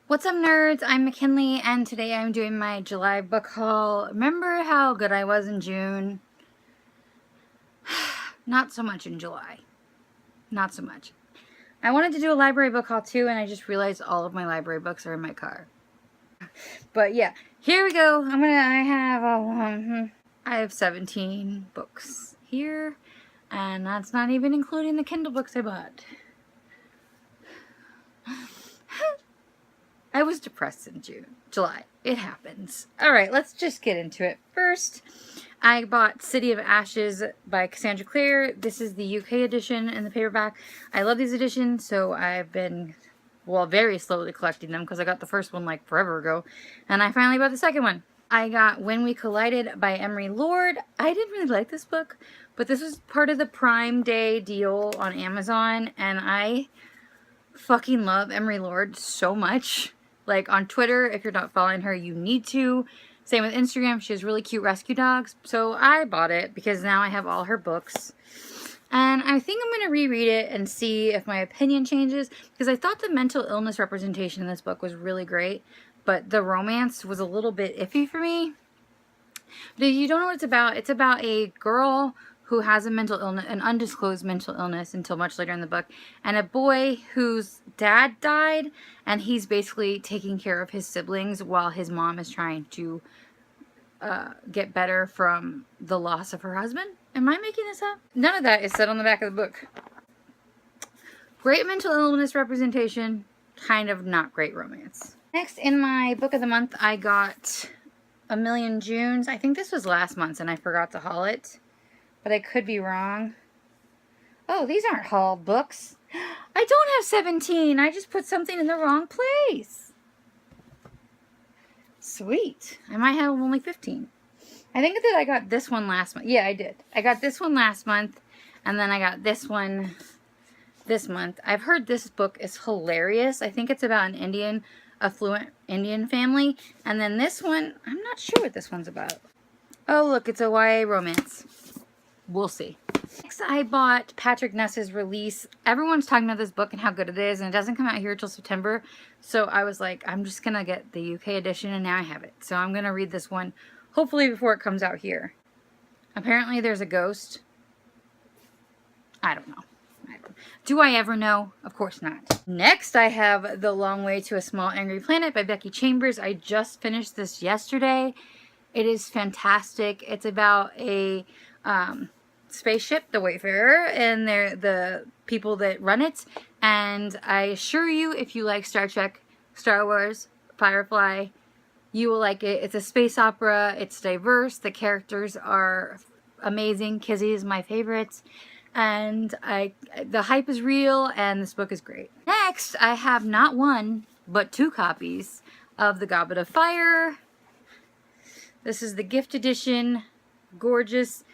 What's up, nerds? I'm McKinley, and today I'm doing my July book haul. Remember how good I was in June? Not so much in July. Not so much. I wanted to do a library book haul too, and I just realized all of my library books are in my car. But yeah, here we go. I have 17 books here, and that's not even including the Kindle books I bought. I was depressed in July. It happens. Alright, let's just get into it. First, I bought City of Ashes by Cassandra Clare. This is the UK edition in the paperback. I love these editions, so I've been, very slowly collecting them because I got the first one like forever ago. And I finally bought the second one. I got When We Collided by Emery Lord. I didn't really like this book, but this was part of the Prime Day deal on Amazon, and I fucking love Emery Lord so much. Like on Twitter, if you're not following her, you need to. Same with Instagram. She has really cute rescue dogs. So I bought it because now I have all her books. And I think I'm going to reread it and see if my opinion changes. Because I thought the mental illness representation in this book was really great. But the romance was a little bit iffy for me. But if you don't know what it's about a girl who has a mental illness, an undisclosed mental illness until much later in the book, and a boy whose dad died, and he's basically taking care of his siblings while his mom is trying to get better from the loss of her husband. Am I making this up? None of that is said on the back of the book. Great mental illness representation, kind of not great romance. Next, in my book of the month, I got A Million Junes. I think this was last month's and I forgot to haul it, but I could be wrong. Oh, these aren't haul books. I don't have 17. I just put something in the wrong place. Sweet. I might have only 15. I think that I got this one last month. Yeah, I did. I got this one last month, and then I got this one this month. I've heard this book is hilarious. I think it's about an affluent Indian family. And then this one, I'm not sure what this one's about. Oh, look, it's a YA romance. We'll see. Next, I bought Patrick Ness's Release. Everyone's talking about this book and how good it is, and it doesn't come out here till September. So I was like, I'm just going to get the UK edition, and now I have it. So I'm going to read this one, hopefully before it comes out here. Apparently there's a ghost. I don't know. Do I ever know? Of course not. Next, I have The Long Way to a Small Angry Planet by Becky Chambers. I just finished this yesterday. It is fantastic. It's about a spaceship, the Wayfarer, and they're the people that run it. And I assure you, if you like Star Trek, Star Wars, Firefly, you will like it. It's a space opera. It's diverse. The characters are amazing. Kizzy is my favorite. And the hype is real, and this book is great. Next, I have not one, but 2 copies of The Goblet of Fire. This is the gift edition. Gorgeous.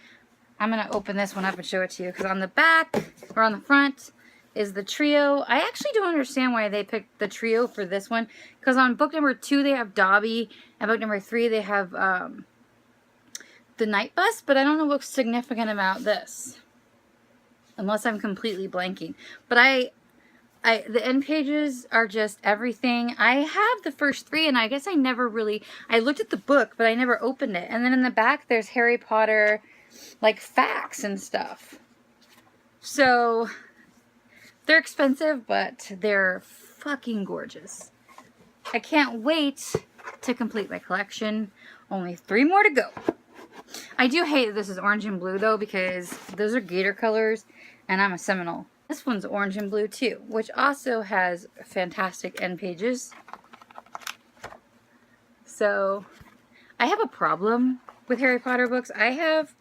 I'm going to open this one up and show it to you, because on the back, or on the front, is the trio. I actually don't understand why they picked the trio for this one, because on book number 2 they have Dobby, and book number 3 they have the Night Bus, but I don't know what's significant about this. Unless I'm completely blanking. But the end pages are just everything. I have the first 3, and I guess I never really, I looked at the book, but I never opened it. And then in the back, there's Harry Potter, like, facts and stuff. So, they're expensive, but they're fucking gorgeous. I can't wait to complete my collection. Only 3 more to go. I do hate that this is orange and blue, though, because those are Gator colors, and I'm a Seminole. This one's orange and blue, too, which also has fantastic end pages. So, I have a problem with Harry Potter books. I have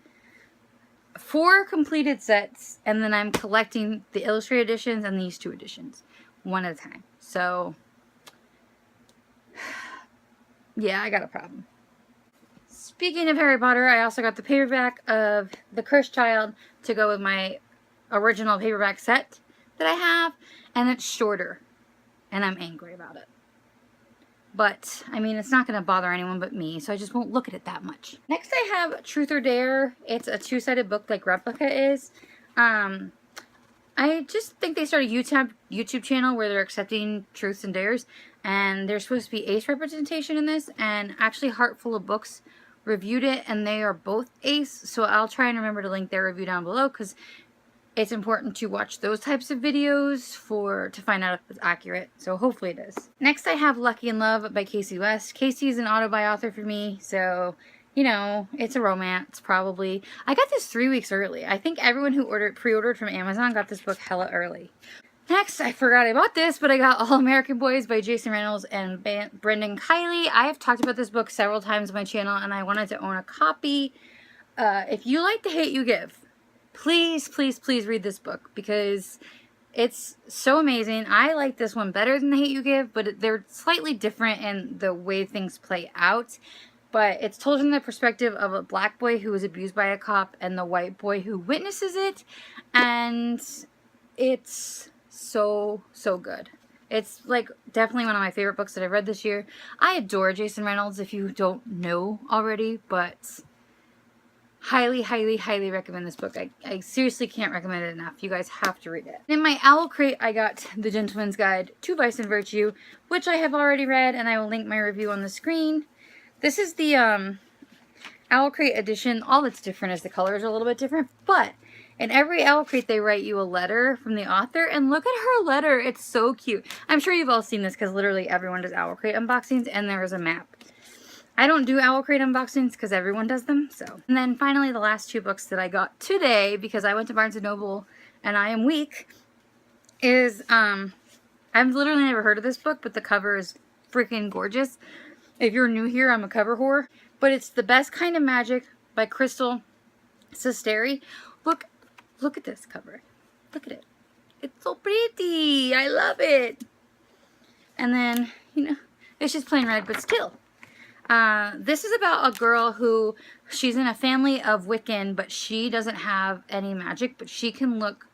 4 completed sets, and then I'm collecting the illustrated editions and these 2 editions, one at a time. So, yeah, I got a problem. Speaking of Harry Potter, I also got the paperback of The Cursed Child to go with my original paperback set that I have, and it's shorter, and I'm angry about it. But, I mean, it's not going to bother anyone but me, so I just won't look at it that much. Next I have Truth or Dare. It's a 2-sided book like Replica is. I just think they started a YouTube channel where they're accepting truths and dares. and there's supposed to be ace representation in this, and actually Heartful of Books reviewed it, and they are both ace, so I'll try and remember to link their review down below, because it's important to watch those types of videos to find out if it's accurate, so hopefully it is. Next I have Lucky in Love by Casey West. Casey is an auto-buy author for me, so you know, it's a romance probably. I got this 3 weeks early. I think everyone who pre-ordered from Amazon got this book hella early. Next, I forgot I bought this, but I got All American Boys by Jason Reynolds and Brendan Kiely. I have talked about this book several times on my channel, and I wanted to own a copy. If you like The Hate U Give, please, please, please read this book, because it's so amazing. I like this one better than The Hate U Give, but they're slightly different in the way things play out. But it's told from the perspective of a black boy who was abused by a cop and the white boy who witnesses it. And it's so, so good. It's like definitely one of my favorite books that I've read this year. I adore Jason Reynolds, if you don't know already, but highly, highly, highly recommend this book. I seriously can't recommend it enough. You guys have to read it. In my owl crate, I got The Gentleman's Guide to Vice and Virtue, which I have already read, and I will link my review on the screen. This is the Owl Crate edition. All that's different is the colors are a little bit different, but in every Owl Crate they write you a letter from the author, and look at her letter. It's so cute. I'm sure you've all seen this because literally everyone does Owl Crate unboxings, and there is a map. I don't do Owl Crate unboxings because everyone does them, so. And then finally the last 2 books that I got today, because I went to Barnes & Noble and I am weak, is, I've literally never heard of this book, but the cover is freaking gorgeous. If you're new here, I'm a cover whore. But it's The Best Kind of Magic by Crystal Sesteri. Look at this cover. Look at it. It's so pretty. I love it. And then, you know, it's just plain red, but still. This is about a girl who, she's in a family of Wiccan, but she doesn't have any magic, but she can look,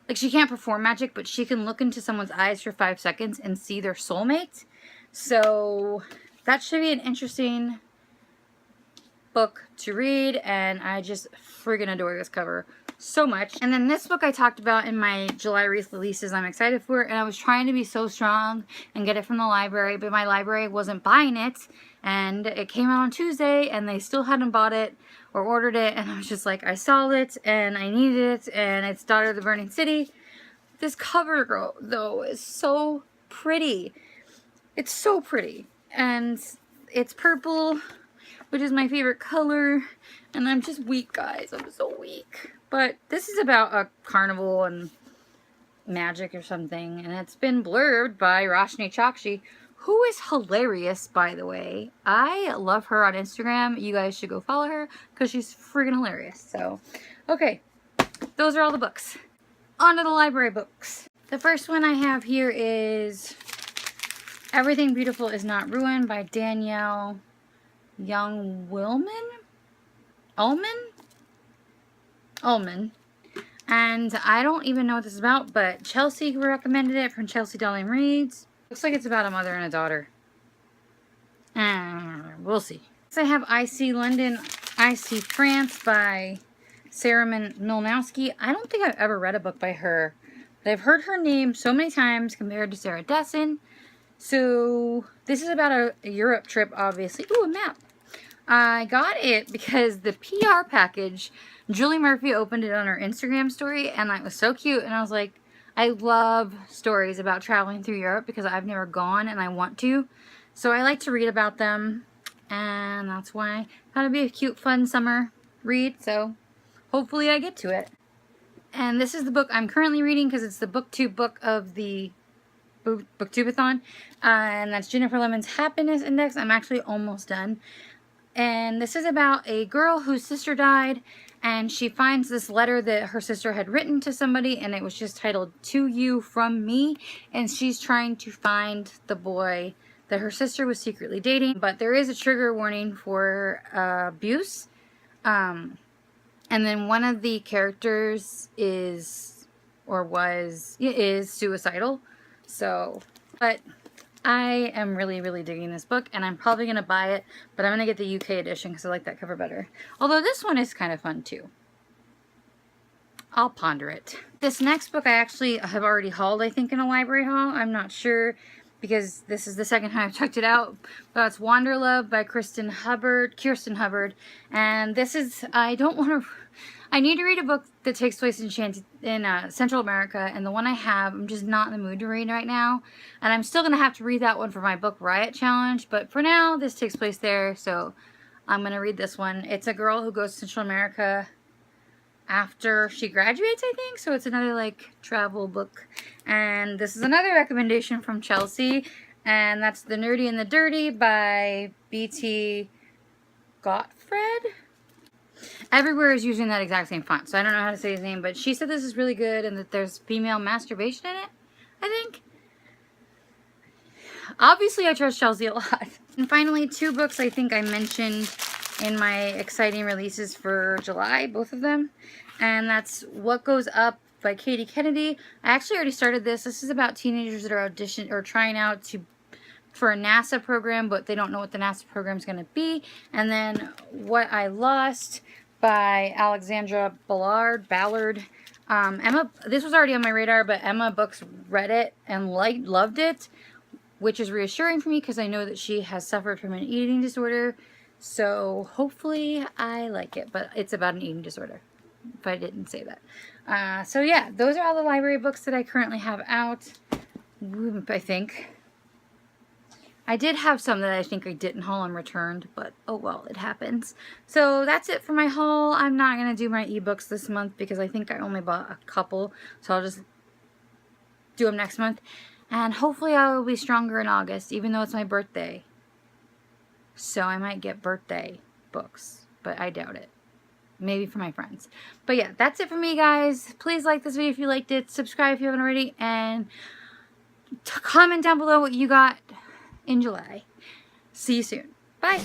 like she can't perform magic, but she can look into someone's eyes for 5 seconds and see their soulmate. So that should be an interesting book to read, and I just friggin' adore this cover so much. And then this book I talked about in my July releases I'm excited for, and I was trying to be so strong and get it from the library, but my library wasn't buying it, and it came out on Tuesday and they still hadn't bought it or ordered it, and I was just like, I saw it and I needed it, and it's Daughter of the Burning City. This cover, girl, though, is so pretty. It's so pretty. And it's purple, which is my favorite color. And I'm just weak, guys. I'm so weak. But this is about a carnival and magic or something. And it's been blurbed by Roshni Chokshi, who is hilarious, by the way. I love her on Instagram. You guys should go follow her because she's friggin' hilarious. So, okay. Those are all the books. On to the library books. The first one I have here is Everything Beautiful Is Not Ruined by Danielle Young-Ullman. And I don't even know what this is about, but Chelsea recommended it from Chelsea Darling Reads. Looks like it's about a mother and a daughter. We'll see. So I have I See London, I See France by Sarah Milnowski. I don't think I've ever read a book by her, but I've heard her name so many times compared to Sarah Dessen. So this is about a Europe trip, obviously. Ooh, a map. I got it because the PR package, Julie Murphy opened it on her Instagram story, and it was so cute. And I was like, I love stories about traveling through Europe because I've never gone and I want to. So I like to read about them, and that's why I thought it'd be a cute, fun summer read. So hopefully I get to it. And this is the book I'm currently reading because it's the BookTube book of the Booktubeathon, and that's Jennifer Lemon's Happiness Index. I'm actually almost done. And this is about a girl whose sister died, and she finds this letter that her sister had written to somebody, and it was just titled To You From Me, and she's trying to find the boy that her sister was secretly dating. But there is a trigger warning for abuse, and then one of the characters is suicidal. So, but I am really, really digging this book, and I'm probably going to buy it, but I'm going to get the UK edition because I like that cover better. Although this one is kind of fun too. I'll ponder it. This next book I actually have already hauled, I think, in a library haul. I'm not sure. because this is the second time I've checked it out. But it's Wanderlove by Kirsten Hubbard. And this is, I need to read a book that takes place in Central America, and the one I have, I'm just not in the mood to read right now. And I'm still going to have to read that one for my Book Riot Challenge, but for now, this takes place there, so I'm going to read this one. It's a girl who goes to Central America after she graduates, I think, so it's another, like, travel book. And this is another recommendation from Chelsea, and that's The Nerdy and the Dirty by B.T. Gottfried. Everywhere is using that exact same font, so I don't know how to say his name, but she said this is really good and that there's female masturbation in it, I think. Obviously, I trust Chelsea a lot. And finally, 2 books I think I mentioned in my exciting releases for July, both of them. And that's What Goes Up by Katie Kennedy. I actually already started this. This is about teenagers that are trying out for a NASA program, but they don't know what the NASA program is going to be. And then What I Lost by Alexandra Ballard. Emma, this was already on my radar, but Emma Books read it and loved it, which is reassuring for me because I know that she has suffered from an eating disorder. So hopefully I like it, but it's about an eating disorder, if I didn't say that. So yeah, those are all the library books that I currently have out, I think. I did have some that I think I didn't haul and returned, but oh well, it happens. So that's it for my haul. I'm not going to do my ebooks this month because I think I only bought a couple, so I'll just do them next month. And hopefully I will be stronger in August, even though it's my birthday. So I might get birthday books, but I doubt it. Maybe for my friends. But yeah, that's it for me, guys. Please like this video if you liked it. Subscribe if you haven't already. And comment down below what you got in July. See you soon. Bye.